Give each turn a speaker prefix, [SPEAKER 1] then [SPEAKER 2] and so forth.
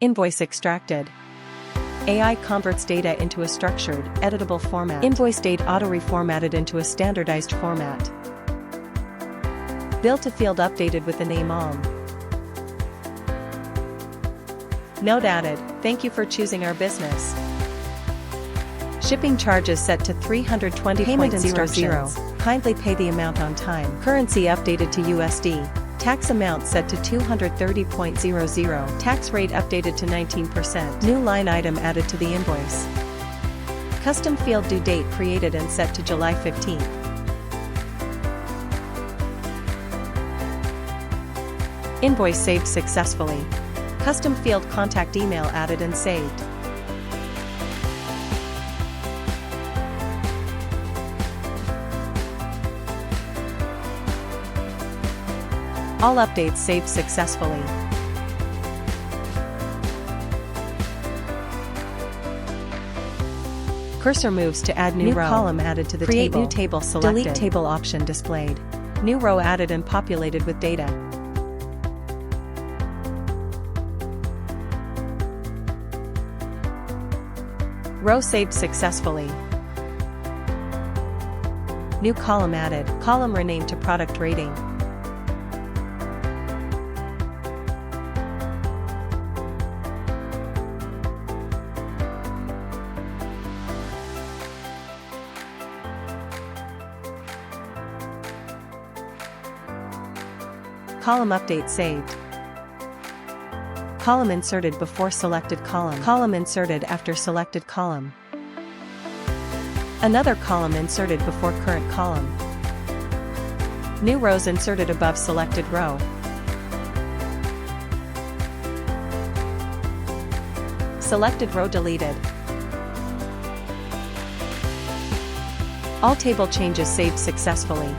[SPEAKER 1] Invoice extracted. AI converts data into a structured, editable format. Invoice date auto-reformatted into a standardized format. Bill to field updated with the name OM. Note added, thank you for choosing our business. Shipping charges set to 320.00. Payment instructions. Kindly pay the amount on time. Currency updated to USD. Tax amount set to 230.00. Tax rate updated to 19%. New line item added to the invoice. Custom field due date created and set to July 15th. Invoice saved successfully. Custom field contact email added and saved. All updates saved successfully. Cursor moves to add new row. Column added to the table. Create new table selected. Delete table option displayed. New row added and populated with data. Row saved successfully. New column added. Column renamed to product rating. Column update saved. Column inserted before selected column. Column inserted after selected column. Another column inserted before current column. New rows inserted above selected row. Selected row deleted. All table changes saved successfully.